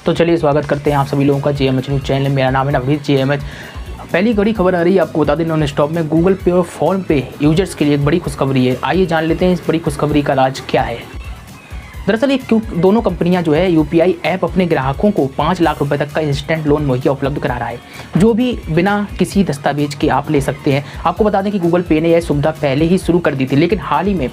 तो चलिए स्वागत करते हैं आप सभी लोगों का जेएमएच न्यूज़ चैनल। मेरा नाम है नवनीत जेएमएच। पहली बड़ी खबर आ रही है, आपको बता दें नॉन स्टॉप में गूगल पे और फोन पे यूजर्स के लिए एक बड़ी खुशखबरी है। आइए जान लेते हैं इस बड़ी खुशखबरी का राज क्या है। दरअसल ये दोनों कंपनियां जो है यूपीआई ऐप अपने ग्राहकों को 5 लाख रुपए तक का इंस्टेंट लोन मुहैया उपलब्ध करा रहा है, जो भी बिना किसी दस्तावेज के आप ले सकते हैं। आपको बता दें कि गूगल पे ने यह सुविधा पहले ही शुरू कर दी थी, लेकिन हाल ही में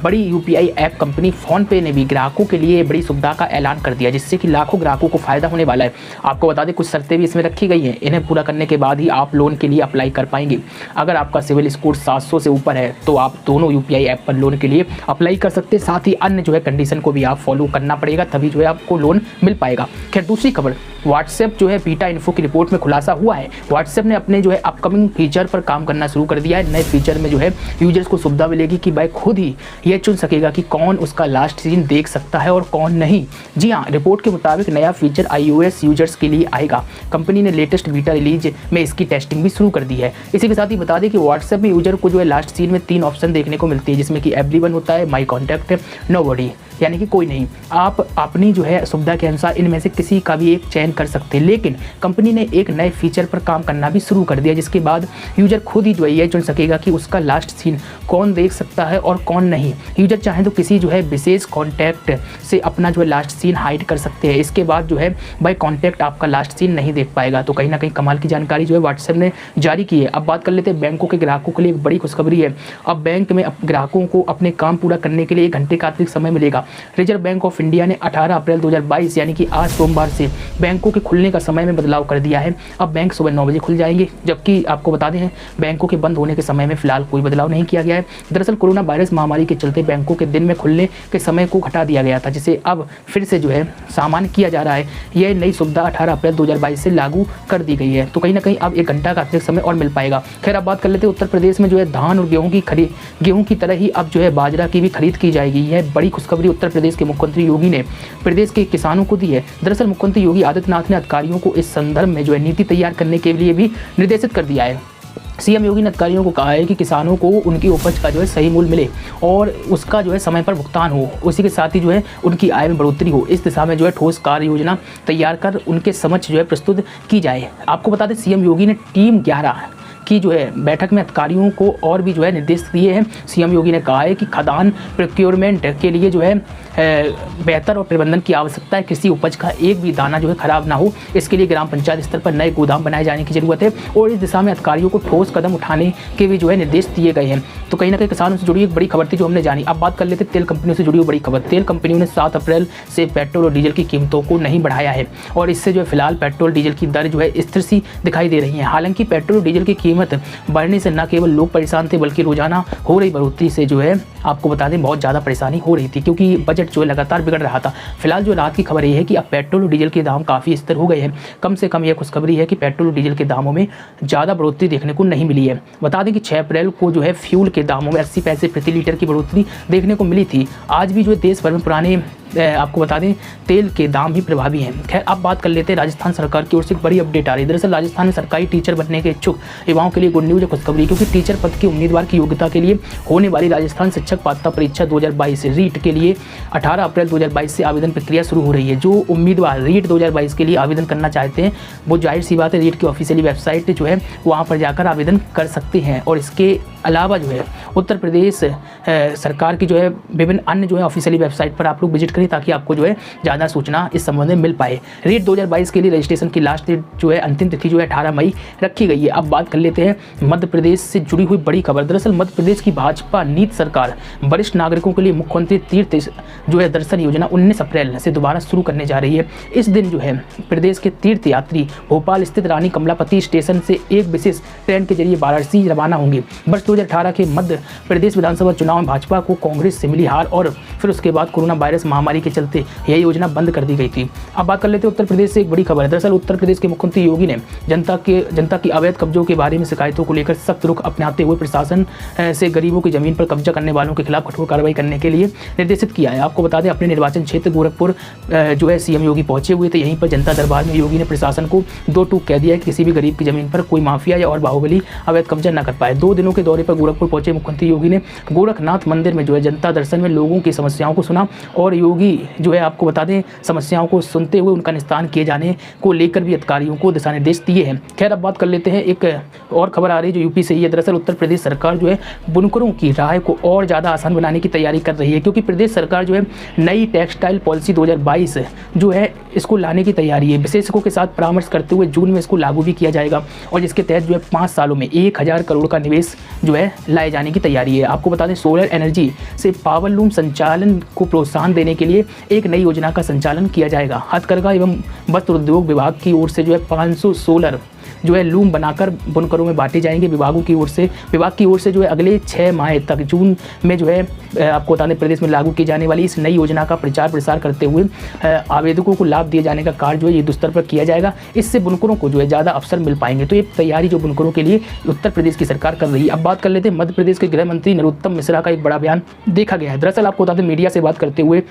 बड़ी यूपीआई ऐप कंपनी फ़ोनपे ने भी ग्राहकों के लिए बड़ी सुविधा का ऐलान कर दिया, जिससे कि लाखों ग्राहकों को फ़ायदा होने वाला है। आपको बता दें कुछ शर्तें भी इसमें रखी गई हैं। इन्हें पूरा करने के बाद ही आप लोन के लिए अप्लाई कर पाएंगे। अगर आपका सिविल स्कोर 700 से ऊपर है तो आप दोनों यूपीआई ऐप पर लोन के लिए अप्लाई कर सकते हैं। साथ ही अन्य जो है कंडीशन को भी आप फॉलो करना पड़ेगा, तभी जो है आपको लोन मिल पाएगा। खैर दूसरी खबर, व्हाट्सएप जो है बीटा इन्फो की रिपोर्ट में खुलासा हुआ है। व्हाट्सएप ने अपने जो है अपकमिंग फीचर पर काम करना शुरू कर दिया है। नए फीचर में जो है यूजर्स को सुविधा मिलेगी कि भाई खुद ही ये चुन सकेगा कि कौन उसका लास्ट सीन देख सकता है और कौन नहीं। जी हाँ, रिपोर्ट के मुताबिक नया फीचर iOS यूजर्स के लिए आएगा। कंपनी ने लेटेस्ट बीटा रिलीज में इसकी टेस्टिंग भी शुरू कर दी है। इसी के साथ ही बता दें कि व्हाट्सएप में यूजर को जो है लास्ट सीन में 3 ऑप्शन देखने को मिलती है, जिसमें कि एवरीवन होता है, माई कॉन्टैक्ट, नोबडी यानी कि कोई नहीं। आप अपनी जो है सुविधा के अनुसार इनमें से किसी का भी एक चयन कर सकते हैं, लेकिन कंपनी ने एक नए फीचर पर काम करना भी शुरू कर दिया, जिसके बाद यूजर खुद ही जो है ये चुन सकेगा कि उसका लास्ट सीन कौन देख सकता है और कौन नहीं। यूजर चाहे तो किसी जो है विशेष कॉन्टैक्ट से अपना जो है लास्ट सीन हाइड कर सकते हैं। इसके बाद जो है बाय कॉन्टैक्ट आपका लास्ट सीन नहीं देख पाएगा। तो कहीं ना कहीं कमाल की जानकारी जो है व्हाट्सएप ने जारी की है। अब बात कर लेते हैं बैंकों के ग्राहकों के लिए एक बड़ी खुशखबरी है। अब बैंक में ग्राहकों को अपने काम पूरा करने के लिए 1 घंटे का अतिरिक्त समय मिलेगा। रिजर्व बैंक ऑफ इंडिया ने 18 अप्रैल 2022 यानी कि आज सोमवार से बैंकों के खुलने का समय में बदलाव कर दिया है। अब बैंक सुबह 9 बजे खुल जाएंगे, जबकि आपको बता दें बैंकों के बंद होने के समय में फिलहाल कोई बदलाव नहीं किया गया है। दरअसल कोरोना वायरस महामारी के चलते बैंकों के दिन में खुलने के समय को घटा दिया गया था, जिसे अब फिर से जो है सामान्य किया जा रहा है। यह नई सुविधा 18 अप्रैल 2022 से लागू कर दी गई है। तो कहीं ना कहीं अब 1 घंटा का अतिरिक्त समय और मिल पाएगा। खैर अब बात कर लेते हैं उत्तर प्रदेश में जो है धान और गेहूं की तरह ही अब जो है बाजरा की भी खरीद की जाएगी। यह बड़ी खुशखबरी उत्तर प्रदेश के मुख्यमंत्री योगी ने प्रदेश के किसानों को दी है। दरअसल मुख्यमंत्री योगी आदित्यनाथ ने अधिकारियों को इस संदर्भ में जो है नीति तैयार करने के लिए भी निर्देशित कर दिया है। सीएम योगी ने अधिकारियों को कहा है कि किसानों को उनकी उपज का जो है सही मूल्य मिले और उसका जो है समय पर भुगतान हो, उसी के साथ ही जो है उनकी आय में बढ़ोतरी हो। इस दिशा में जो है ठोस कार्य योजना तैयार कर उनके समक्ष जो है प्रस्तुत की जाए। आपको बता दें सीएम योगी ने टीम 11 की जो है बैठक में अधिकारियों को और भी जो है निर्देश दिए हैं। सीएम योगी ने कहा है कि खाद्यान्न प्रोक्योरमेंट के लिए जो है बेहतर और प्रबंधन की आवश्यकता है। कृषि उपज का एक भी दाना जो है खराब ना हो, इसके लिए ग्राम पंचायत स्तर पर नए गोदाम बनाए जाने की जरूरत है और इस दिशा में अधिकारियों को ठोस कदम उठाने के भी जो है निर्देश दिए गए हैं। तो कहीं ना कहीं किसानों से जुड़ी एक बड़ी खबर थी जो हमने जानी। अब बात कर लेते तेल कंपनियों से जुड़ी हुई बड़ी खबर। तेल कंपनियों ने 7 अप्रैल से पेट्रोल और डीजल की कीमतों को नहीं बढ़ाया है और इससे जो है फिलहाल पेट्रोल डीजल की दर जो है स्थिर सी दिखाई दे रही है। हालांकि पेट्रोल और डीजल की कीमत बढ़ने से न केवल लोग परेशान थे, बल्कि रोजाना हो रही बढ़ोतरी से जो है आपको बता दें बहुत ज़्यादा परेशानी हो रही थी, क्योंकि बजट जो है लगातार बिगड़ रहा था। फिलहाल जो रात की खबर ये है कि अब पेट्रोल और डीजल के दाम काफ़ी स्थिर हो गए हैं। कम से कम यह खुशखबरी है कि पेट्रोल और डीजल के दामों में ज़्यादा बढ़ोतरी देखने को नहीं मिली है। बता दें कि 6 अप्रैल को जो है फ्यूल के दामों में 80 पैसे प्रति लीटर की बढ़ोतरी देखने को मिली थी। आज भी जो है देश भर में पुराने आपको बता दें तेल के दाम भी प्रभावी हैं। खैर अब बात कर लेते हैं राजस्थान सरकार की ओर से एक बड़ी अपडेट आ रही है। दरअसल राजस्थान में सरकारी टीचर बनने के इच्छुक युवाओं के लिए गुड न्यूज है, खुशखबरी, क्योंकि टीचर पद के उम्मीदवार की योग्यता के लिए होने वाली राजस्थान शिक्षक पात्रता परीक्षा 2022 रीट के लिए 18 अप्रैल 2022 से आवेदन प्रक्रिया शुरू हो रही है। जो उम्मीदवार रीट 2022 के लिए आवेदन करना चाहते हैं वो जाहिर सी बात है रीट की ऑफिशियली वेबसाइट जो है वहाँ पर जाकर आवेदन कर सकते हैं। और इसके अलावा जो है उत्तर प्रदेश सरकार की जो है विभिन्न अन्य जो है ऑफिशियली वेबसाइट पर आप लोग विजिट करें, ताकि आपको जो है ज़्यादा सूचना इस संबंध में मिल पाए। रीट 2022 के लिए रजिस्ट्रेशन की लास्ट डेट जो है अंतिम तिथि जो है 18 मई रखी गई है। अब बात कर लेते हैं मध्य प्रदेश से जुड़ी हुई बड़ी खबर। दरअसल मध्य प्रदेश की भाजपा नीति सरकार वरिष्ठ नागरिकों के लिए मुख्यमंत्री तीर्थ जो है दर्शन योजना 19 अप्रैल से दोबारा शुरू करने जा रही है। इस दिन जो है प्रदेश के तीर्थ यात्री भोपाल स्थित रानी कमलापति स्टेशन से एक विशेष ट्रेन के जरिए वाराणसी रवाना होंगे। वर्ष 2018 के मध्य प्रदेश विधानसभा चुनाव में भाजपा को कांग्रेस से मिली हार और फिर उसके बाद कोरोना वायरस महामारी के चलते यह योजना बंद कर दी गई थी। अब बात कर लेते हैं उत्तर प्रदेश से एक बड़ी खबर है। दरअसल उत्तर प्रदेश के मुख्यमंत्री योगी ने जनता की अवैध कब्जों के बारे में शिकायतों को लेकर सख्त रुख अपनाते हुए प्रशासन से गरीबों की जमीन पर कब्जा करने वालों के खिलाफ कठोर कार्रवाई करने के लिए निर्देशित किया है। आपको बता दें अपने निर्वाचन क्षेत्र गोरखपुर जो है सीएम योगी पहुंचे हुए थे। यहीं पर जनता दरबार में योगी ने प्रशासन को 2 टूक कह दिया है कि किसी भी गरीब की जमीन पर कोई माफिया या और बाहुबली अवैध कब्जा न कर पाए। 2 दिनों के दौरे दौरे पर गोरखपुर पहुंचे मुख्यमंत्री योगी ने गोरखनाथ मंदिर में जो है जनता दर्शन में लोगों की समस्याओं को सुना और योगी जो है आपको बता दें समस्याओं को सुनते हुए उनका निस्तारण किए जाने को लेकर भी अधिकारियों को दिशा निर्देश दिए हैं। खैर अब बात कर लेते हैं, एक और खबर आ रही है जो यूपी से ही है। दरअसल उत्तर प्रदेश सरकार जो है बुनकरों की राह को और ज़्यादा आसान बनाने की तैयारी कर रही है, क्योंकि प्रदेश सरकार जो है नई टेक्सटाइल पॉलिसी 2022 जो है इसको लाने की तैयारी है। विशेषज्ञों के साथ परामर्श करते हुए जून में इसको लागू भी किया जाएगा और जिसके तहत जो है 5 सालों में 1000 करोड़ का निवेश जो है लाए जाने की तैयारी है। आपको बता दें सोलर एनर्जी से पावर लूम संचालन को प्रोत्साहन देने के लिए एक नई योजना का संचालन किया जाएगा। हथकरघा एवं वस्त्र उद्योग विभाग की ओर से जो है 500 सोलर जो है लूम बनाकर बुनकरों में बांटे जाएंगे। विभाग की ओर से जो है अगले 6 माह तक जून में जो है आपको बता दें प्रदेश में लागू की जाने वाली इस नई योजना का प्रचार प्रसार करते हुए आवेदकों को लाभ दिए जाने का कार्य जो है युद्ध स्तर पर किया जाएगा। इससे बुनकरों को जो है ज़्यादा अवसर मिल पाएंगे। तो ये तैयारी जो बुनकरों के लिए उत्तर प्रदेश की सरकार कर रही है। अब बात कर लेते हैं मध्य प्रदेश के गृह मंत्री नरोत्तम मिश्रा का एक बड़ा बयान देखा गया है। दरअसल आपको बता दें मीडिया से बात करते हुए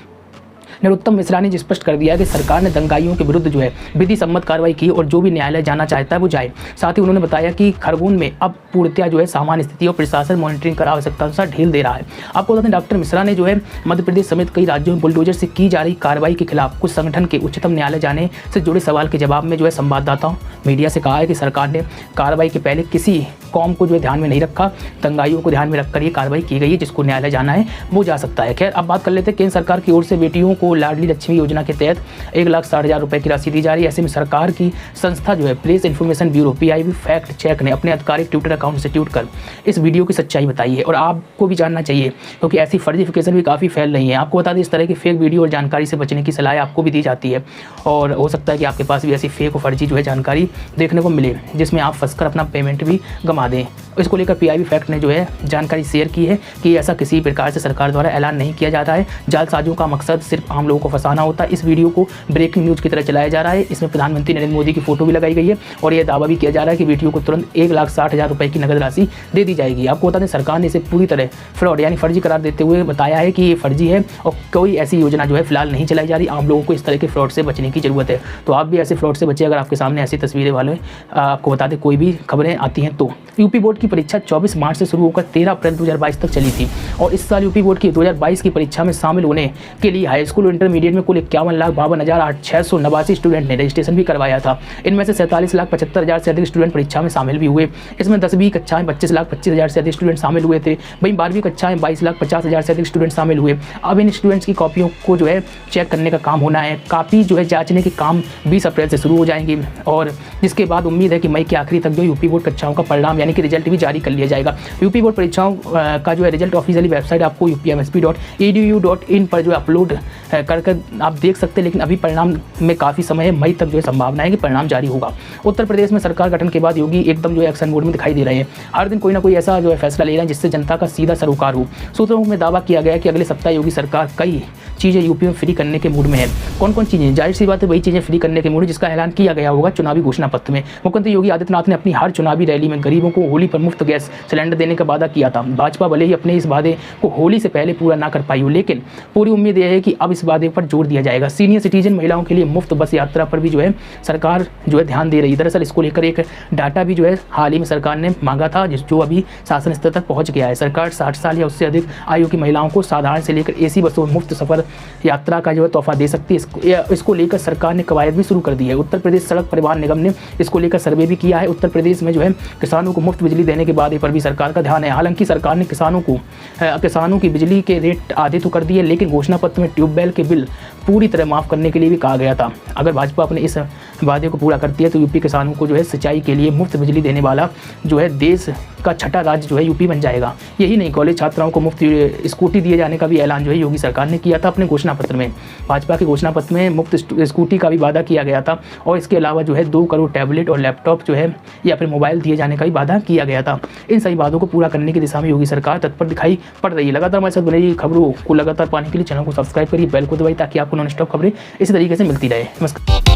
नरोत्तम मिश्रा ने स्पष्ट कर दिया है कि सरकार ने दंगाइयों के विरुद्ध जो है विधि सम्मत कार्रवाई की और जो भी न्यायालय जाना चाहता है वो जाए। साथ ही उन्होंने बताया कि खरगोन में अब पूर्णतया जो है सामान्य स्थिति और प्रशासन मॉनिटरिंग कर आवश्यकता अनुसार ढील दे रहा है। आपको बता दें डॉक्टर मिश्रा ने जो है मध्य प्रदेश समेत कई राज्यों में बुलडोजर से की जा रही कार्रवाई के खिलाफ कुछ संगठन के उच्चतम न्यायालय जाने से जुड़े सवाल के जवाब में जो है संवाददाताओं मीडिया से कहा है कि सरकार ने कार्रवाई के पहले किसी कौम को जो है ध्यान में नहीं रखा, दंगाइयों को ध्यान में रखकर ये कार्रवाई की गई है। जिसको न्यायालय जाना है वो जा सकता है। खैर अब बात कर लेते हैं केंद्र सरकार की ओर से बेटियों को लाडली लक्ष्मी योजना के तहत 1,60,000 रुपये की राशि दी जा रही है। ऐसे में सरकार की संस्था जो है press information bureau PIB fact check ने अपने आधिकारिक ट्विटर अकाउंट से ट्वीट कर इस वीडियो की सच्चाई बताई है और आपको भी जानना चाहिए क्योंकि ऐसी फर्जीफिकेशन भी काफ़ी फैल रही है। आपको बता दें इस तरह की फेक वीडियो और जानकारी से बचने की सलाह आपको भी दी जाती है और हो सकता है कि आपके पास भी ऐसी फेक और फर्जी जो है जानकारी देखने को मिले जिसमें आप फंसकर अपना पेमेंट भी गंवा दें। इसको लेकर PIB फैक्ट ने जो है जानकारी शेयर की है कि ऐसा किसी प्रकार से सरकार द्वारा ऐलान नहीं किया जाता है। जालसाजियों का मकसद सिर्फ आम लोगों को फंसाना होता है। इस वीडियो को ब्रेकिंग न्यूज़ की तरह चलाया जा रहा है। इसमें प्रधानमंत्री नरेंद्र मोदी की फोटो भी लगाई गई है और यह दावा भी किया जा रहा है कि वीडियो को तुरंत 1,60,000 रुपये की नगद राशि दे दी जाएगी। आपको बता दें सरकार ने इसे पूरी तरह फ्रॉड यानी फर्जी करार देते हुए बताया है कि ये फर्जी है और कोई ऐसी योजना जो है फिलहाल नहीं चलाई जा रही। आम लोगों को इस तरह के फ्रॉड से बचने की जरूरत है। तो आप भी ऐसे फ्रॉड से बचे। अगर आपके सामने ऐसी तस्वीरें वाले आपको बता दें कोई भी खबरें आती हैं तो यूपी बोर्ड की परीक्षा 24 मार्च से शुरू होकर 13 अप्रैल 2022 तक चली थी और इस साल यूपी बोर्ड की 2022 की परीक्षा में शामिल होने के लिए हाई स्कूल और इंटरमीडिएट में कुल 51,52,689 स्टूडेंट ने रजिस्ट्रेशन भी करवाया था। इनमें से 47,75,000 से अधिक स्टूडेंट परीक्षा में शामिल भी हुए। इसमें 10वीं कक्षा में 25,25,000 से अधिक स्टूडेंट शामिल हुए थे। वहीं 12वीं कक्षा में 22,50,000 से अधिक स्टूडेंट शामिल हुए। अब इन स्टूडेंट्स की कॉपियों को जो है चेक करने का काम होना है। कापी जो है जांचने के काम 20 अप्रैल से शुरू हो जाएंगे और जिसके बाद उम्मीद है कि मई के आखिरी तक जो यूपी बोर्ड कक्षाओं का परिणाम यानी कि रिजल्ट भी जारी कर लिया जाएगा। यूपी बोर्ड परीक्षाओं का जो है रिजल्ट ऑफिशियली वेबसाइट आपको upmsp.edu.in पर जो अपलोड कर आप देख सकते हैं, लेकिन अभी परिणाम में काफ़ी समय है। मई तक जो है संभावना है कि परिणाम जारी होगा। उत्तर प्रदेश में सरकार गठन के बाद योगी एकदम जो है एक्शन मोड में दिखाई दे रहे हैं। हर दिन कोई ना कोई ऐसा जो है फैसला ले रहे हैं जिससे जनता का सीधा सरोकार हो। सूत्रों में दावा किया गया कि अगले सप्ताह योगी सरकार कई चीज़ें यूपी में फ्री करने के मूड में है। कौन कौन चीज़ें? जाहिर सी बात है वही चीज़ें फ्री करने के मूड जिसका ऐलान किया गया होगा चुनावी घोषणा पत्र में। मुख्यमंत्री योगी आदित्यनाथ ने अपनी हर चुनावी रैली में गरीबों को होली पर मुफ्त गैस सिलेंडर देने का वादा किया था। भाजपा भले ही अपने इस वादे को होली से पहले पूरा ना कर पाई हो, लेकिन पूरी उम्मीद यह है कि अब इस वादे पर जोर दिया जाएगा। सीनियर सिटीजन महिलाओं के लिए मुफ्त बस यात्रा पर भी जो है सरकार जो है ध्यान दे रही है। दरअसल इसको लेकर एक डाटा भी जो है हाल ही में सरकार ने मांगा था जो अभी शासन स्तर तक पहुंच गया है। सरकार 60 साल या उससे अधिक आयु की महिलाओं को साधारण से लेकर AC बसों में मुफ्त सफर यात्रा का जो है तोहफा दे सकती है। इसको लेकर सरकार ने कवायद भी शुरू कर दी है। उत्तर प्रदेश सड़क परिवहन निगम ने इसको लेकर सर्वे भी किया है। उत्तर प्रदेश में जो है किसानों को मुफ्त बिजली देने के वादे पर भी सरकार का ध्यान है। हालांकि सरकार ने किसानों की बिजली के रेट आधे तो कर दिए, लेकिन घोषणा पत्र में ट्यूबवेल के बिल पूरी तरह माफ़ करने के लिए भी कहा गया था। अगर भाजपा अपने इस वादे को पूरा करती है तो यूपी किसानों को जो है सिंचाई के लिए मुफ्त बिजली देने वाला जो है देश का छठा राज्य जो है यूपी बन जाएगा। यही नहीं, कॉलेज छात्राओं को मुफ्त स्कूटी दिए जाने का भी ऐलान जो है योगी सरकार ने किया था अपने घोषणा पत्र में। भाजपा के घोषणा पत्र में मुफ्त स्कूटी का भी वादा किया गया था और इसके अलावा जो है 2 करोड़ टैबलेट और लैपटॉप जो है या फिर मोबाइल दिए जाने का भी वादा किया गया था। इन सभी वादों को पूरा करने की दिशा में योगी सरकार तत्पर दिखाई पड़ रही है। लगातार हमारे साथ बने रही खबरों को लगातार पाने के लिए चैनल को सब्सक्राइब करिए, बेल को दबाइए ताकि आपको नॉन स्टॉप खबरें इसी तरीके से मिलती रहे। नमस्कार।